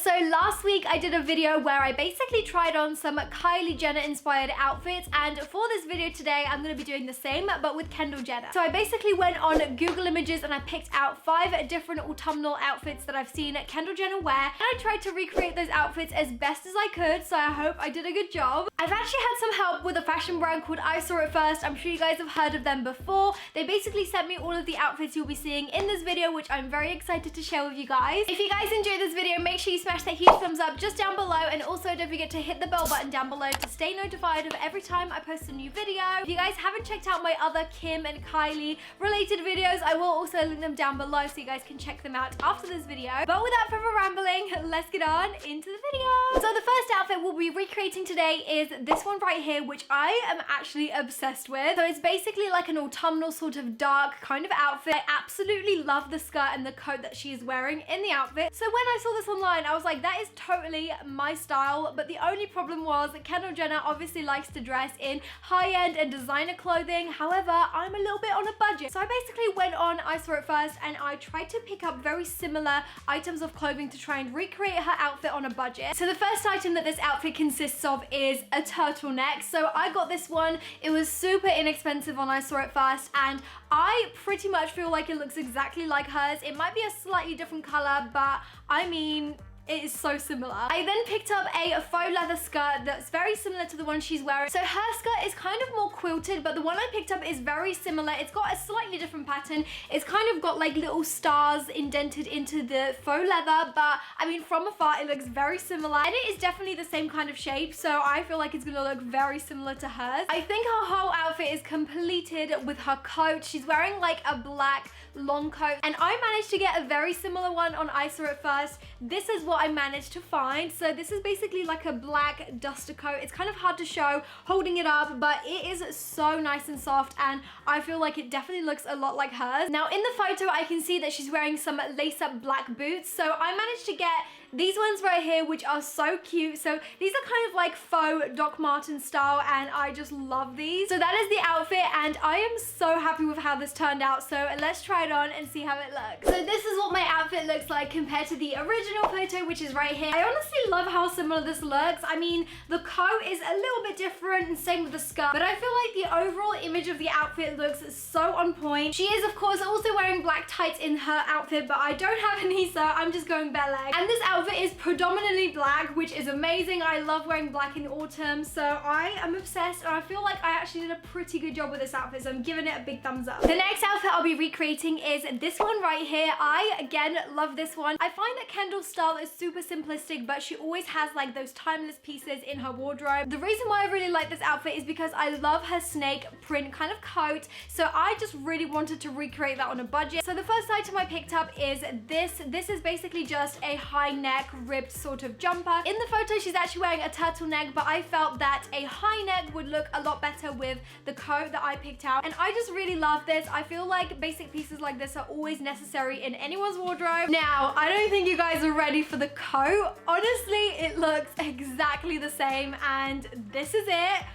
So last week I did a video where I basically tried on some Kylie Jenner inspired outfits, and for this video today I'm going to be doing the same but with Kendall Jenner. So I basically went on Google Images and I picked out 5 different autumnal outfits that I've seen Kendall Jenner wear, and I tried to recreate those outfits as best as I could, so I hope I did a good job. I've actually had some help with a fashion brand called I Saw It First. I'm sure you guys have heard of them before. They basically sent me all of the outfits you'll be seeing in this video, which I'm very excited to share with you guys. If you guys enjoyed this video, make sure you smash that huge thumbs up just down below, and also don't forget to hit the bell button down below to stay notified of every time I post a new video. If you guys haven't checked out my other Kim and Kylie related videos, I will also link them down below so you guys can check them out after this video. But without further rambling, let's get on into the video. So the first outfit we'll be recreating today is this one right here, which I am actually obsessed with. So it's basically like an autumnal sort of dark kind of outfit. I absolutely love the skirt and the coat that she is wearing in the outfit. So when I saw this online, I was like, that is totally my style. But the only problem was that Kendall Jenner obviously likes to dress in high-end and designer clothing. However, I'm a little bit on a budget. So I basically went on I Saw It First and I tried to pick up very similar items of clothing to try and recreate her outfit on a budget. So the first item that this outfit consists of is a turtleneck. So I got this one. It was super inexpensive on I Saw It First, and I pretty much feel like it looks exactly like hers. It might be a slightly different color, but I mean, it is so similar. I then picked up a faux leather skirt that's very similar to the one she's wearing. So her skirt is kind of more quilted, but the one I picked up is very similar. It's got a slightly different pattern. It's kind of got like little stars indented into the faux leather, but I mean, from afar it looks very similar, and it is definitely the same kind of shape, so I feel like it's gonna look very similar to hers. I think her whole outfit is completed with her coat. She's wearing like a black long coat, and I managed to get a very similar one on I Saw It First. This is what I managed to find. So this is basically like a black duster coat. It's kind of hard to show holding it up, but it is so nice and soft, and I feel like it definitely looks a lot like hers. Now in the photo I can see that she's wearing some lace-up black boots, so I managed to get these ones right here, which are so cute. So these are kind of like faux Doc Marten style, and I just love these. So that is the outfit, and I am so happy with how this turned out. So let's try it on and see how it looks. So this is what my outfit looks like compared to the original photo, which is right here. I honestly love how similar this looks. I mean, the coat is a little bit different, and same with the skirt, but I feel like the overall image of the outfit looks so on point. She is, of course, also wearing black tights in her outfit, but I don't have any, so I'm just going bare leg. And this outfit is predominantly black, which is amazing. I love wearing black in autumn, so I am obsessed, and I feel like I actually did a pretty good job with this outfit, so I'm giving it a big thumbs up. The next outfit I'll be recreating is this one right here. I, again, love this one. I find that Kendall's style is super simplistic, but she always has like those timeless pieces in her wardrobe. The reason why I really like this outfit is because I love her snake print kind of coat, so I just really wanted to recreate that on a budget. So the first item I picked up is this. This is basically just a high neck ribbed sort of jumper. In the photo she's actually wearing a turtleneck, but I felt that a high neck would look a lot better with the coat that I picked out, and I just really love this. I feel like basic pieces like this are always necessary in anyone's wardrobe. Now, I don't think you guys are ready for the coat. Honestly, it looks exactly the same, and this is it.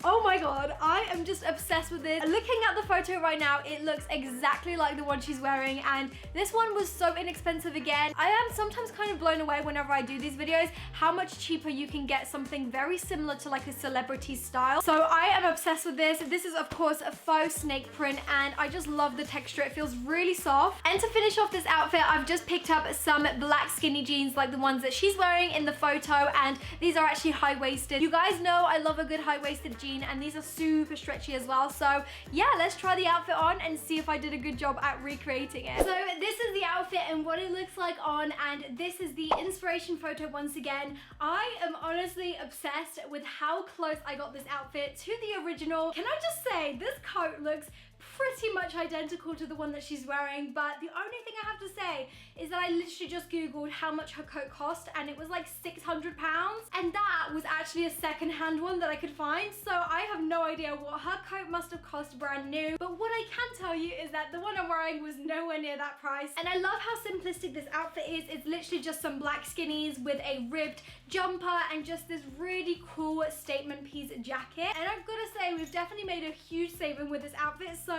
Oh my god, I am just obsessed with this. Looking at the photo right now, it looks exactly like the one she's wearing, and this one was so inexpensive again. I am sometimes kind of blown away whenever I do these videos how much cheaper you can get something very similar to like a celebrity style. So I am obsessed with this. This is of course a faux snake print, and I just love the texture. It feels really soft. And to finish off this outfit, I've just picked up some black skinny jeans like the ones that she's wearing in the photo, and these are actually high-waisted. You guys know I love a good high-waisted jean, and these are super stretchy as well. So yeah, let's try the outfit on and see if I did a good job at recreating it. So this is the outfit and what it looks like on, and this is the inspiration photo once again. I am honestly obsessed with how close I got this outfit to the original. Can I just say, this coat looks pretty much identical to the one that she's wearing, but the only thing I have to say is that I literally just googled how much her coat cost, and it was like £600, and that was actually a second-hand one that I could find. So I have no idea what her coat must have cost brand new, but what I can tell you is that the one I'm wearing was nowhere near that price. And I love how simplistic this outfit is. It's literally just some black skinnies with a ribbed jumper and just this really cool statement piece jacket. And I've got to say, we've definitely made a huge saving with this outfit, so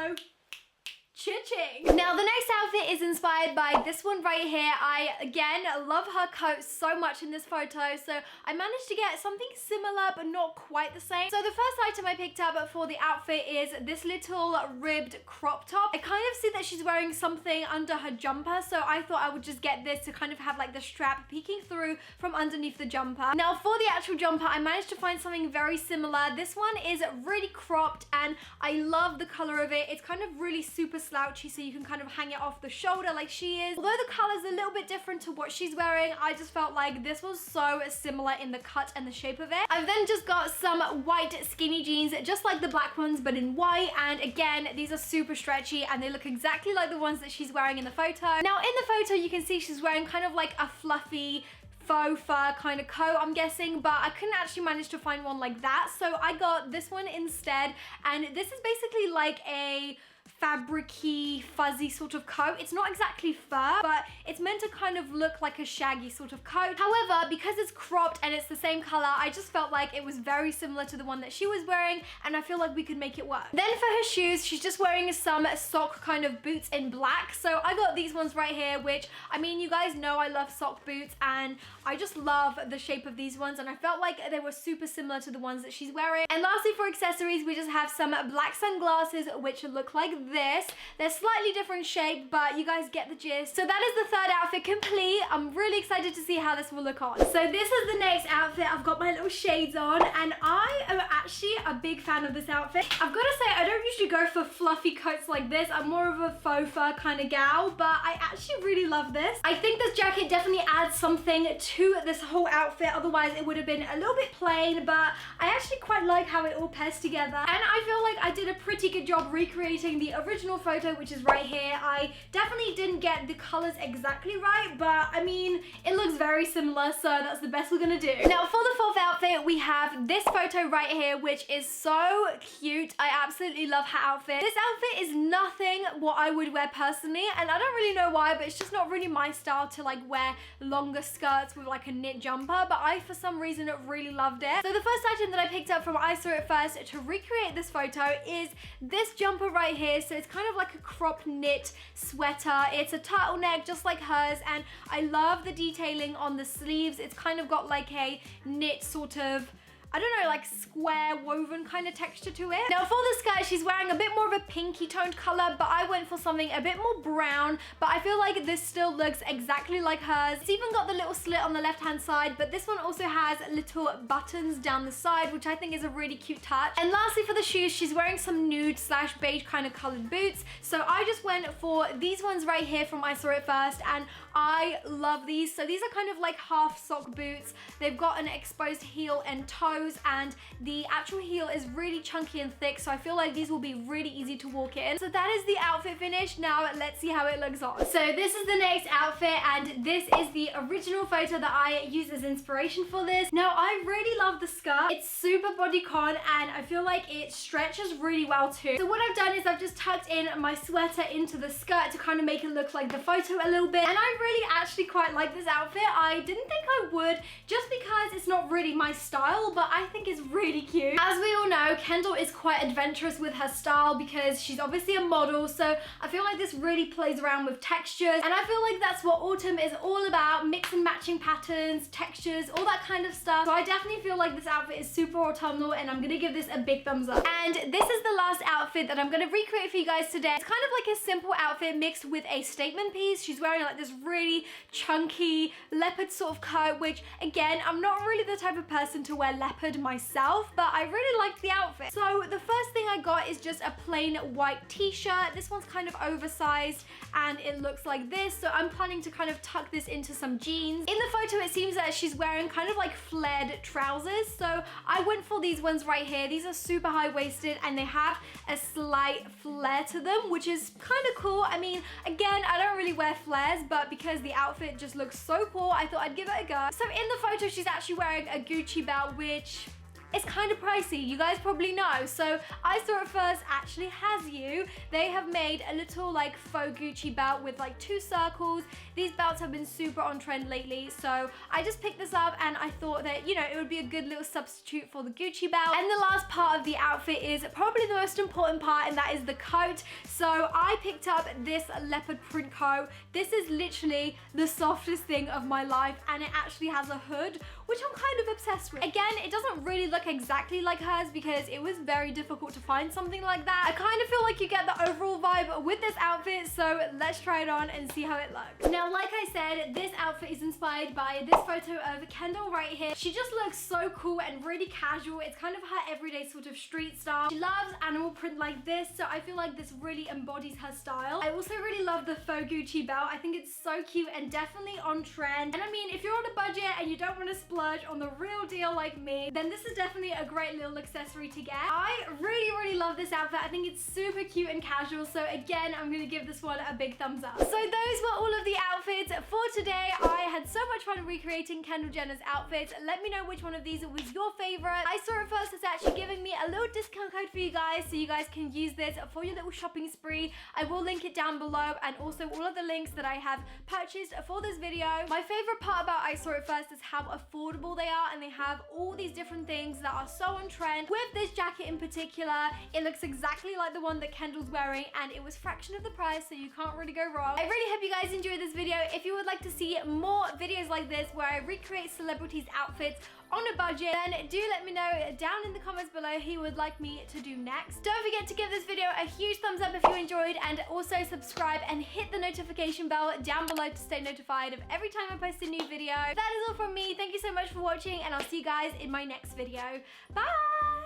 Cha-ching! Now the next outfit is inspired by this one right here. I, again, love her coat so much in this photo, so I managed to get something similar but not quite the same. So the first item I picked up for the outfit is this little ribbed crop top. I kind of see that she's wearing something under her jumper, so I thought I would just get this to kind of have like the strap peeking through from underneath the jumper. Now for the actual jumper, I managed to find something very similar. This one is really cropped and I love the color of it. It's kind of really super slouchy, so you can kind of hang it off the shoulder like she is. Although the color's a little bit different to what she's wearing, I just felt like this was so similar in the cut and the shape of it. I've then just got some white skinny jeans, just like the black ones, but in white. And again, these are super stretchy and they look exactly like the ones that she's wearing in the photo. Now in the photo, you can see she's wearing kind of like a fluffy faux fur kind of coat, I'm guessing, but I couldn't actually manage to find one like that, so I got this one instead. And this is basically like a fabricy, fuzzy sort of coat. It's not exactly fur, but it's meant to kind of look like a shaggy sort of coat. However, because it's cropped and it's the same color, I just felt like it was very similar to the one that she was wearing, and I feel like we could make it work. Then for her shoes, she's just wearing some sock kind of boots in black. So I got these ones right here, which, I mean, you guys know I love sock boots, and I just love the shape of these ones, and I felt like they were super similar to the ones that she's wearing. And lastly, for accessories, we just have some black sunglasses, which look like this. They're slightly different shape, but you guys get the gist. So that is the third outfit complete. I'm really excited to see how this will look on. So this is the next outfit. I've got my little shades on, and I am actually a big fan of this outfit. I've got to say, I don't usually go for fluffy coats like this. I'm more of a faux fur kind of gal, but I actually really love this. I think this jacket definitely adds something to this whole outfit. Otherwise, it would have been a little bit plain, but I actually quite like how it all pairs together. And I feel like I did a pretty good job recreating the original photo, which is right here. I definitely didn't get the colors exactly right, but I mean, it looks very similar, so that's the best we're gonna do. Now for the fourth outfit, we have this photo right here, which is so cute. I absolutely love her outfit. This outfit is nothing what I would wear personally, and I don't really know why, but it's just not really my style to like wear longer skirts with like a knit jumper, but I for some reason really loved it. So the first item that I picked up from I Saw It First to recreate this photo is this jumper right here. So it's kind of like a cropped knit sweater. It's a turtleneck just like hers, and I love the detailing on the sleeves. It's kind of got like a knit sort of, I don't know, like square woven kind of texture to it. Now for the skirt, she's wearing a bit more of a pinky toned color, but I went for something a bit more brown, but I feel like this still looks exactly like hers. It's even got the little slit on the left hand side, but this one also has little buttons down the side, which I think is a really cute touch. And lastly for the shoes, she's wearing some nude slash beige kind of colored boots. So I just went for these ones right here from I Saw It First, and I love these. So these are kind of like half sock boots. They've got an exposed heel and toe, and the actual heel is really chunky and thick, so I feel like these will be really easy to walk in. So that is the outfit finished. Now let's see how it looks on. So this is the next outfit, and this is the original photo that I used as inspiration for this. Now I really love the skirt. It's super bodycon, and I feel like it stretches really well too. So what I've done is I've just tucked in my sweater into the skirt to kind of make it look like the photo a little bit, and I really actually quite like this outfit. I didn't think I would, just because it's not really my style, but I think it's really cute. As we all know, Kendall is quite adventurous with her style because she's obviously a model, so I feel like this really plays around with textures, and I feel like that's what autumn is all about: mix and matching patterns, textures, all that kind of stuff. So I definitely feel like this outfit is super autumnal, and I'm gonna give this a big thumbs up. And this is the last outfit that I'm gonna recreate for you guys today. It's kind of like a simple outfit mixed with a statement piece. She's wearing like this really chunky leopard sort of coat, which again, I'm not really the type of person to wear leopard myself, but I really liked the outfit. So the first thing I got is just a plain white t-shirt. This one's kind of oversized and it looks like this, so I'm planning to kind of tuck this into some jeans. In the photo, it seems that she's wearing kind of like flared trousers, so I went for these ones right here. These are super high-waisted and they have a slight flare to them, which is kind of cool. I mean, again, I don't really wear flares, but because the outfit just looks so cool, I thought I'd give it a go. So in the photo, she's actually wearing a Gucci belt, which it's kind of pricey. You guys probably know. So I Saw It First actually has you. They have made a little like faux Gucci belt with like 2 circles. These belts have been super on trend lately, so I just picked this up and I thought that, you know, it would be a good little substitute for the Gucci belt. And the last part of the outfit is probably the most important part, and that is the coat. So I picked up this leopard print coat. This is literally the softest thing of my life, and it actually has a hood, which I'm kind of obsessed with. Again, it doesn't really look exactly like hers because it was very difficult to find something like that. I kind of feel like you get the overall vibe with this outfit, so let's try it on and see how it looks. Now, like I said, this outfit is inspired by this photo of Kendall right here. She just looks so cool and really casual. It's kind of her everyday sort of street style. She loves animal print like this, so I feel like this really embodies her style. I also really love the faux Gucci belt. I think it's so cute and definitely on trend. And I mean, if you're on a budget and you don't want to splurge on the real deal like me, then this is definitely a great little accessory to get. I really love this outfit. I think it's super cute and casual, so again, I'm gonna give this one a big thumbs up. So those were all of the outfits for today. I had so much fun recreating Kendall Jenner's outfits. Let me know which one of these was your favorite. I Saw It First is actually giving me a little discount code for you guys, so you guys can use this for your little shopping spree. I will link it down below, and also all of the links that I have purchased for this video. My favorite part about I Saw It First is how affordable they are, and they have all these different things that are so on trend. With this jacket in particular, it looks exactly like the one that Kendall's wearing, and it was fraction of the price, so you can't really go wrong. I really hope you guys enjoyed this video. If you would like to see more videos like this where I recreate celebrities' outfits on a budget, then do let me know down in the comments below who you would like me to do next. Don't forget to give this video a huge thumbs up if you enjoyed, and also subscribe and hit the notification bell down below to stay notified of every time I post a new video. That is all from me. Thank you so much for watching, and I'll see you guys in my next video. Bye!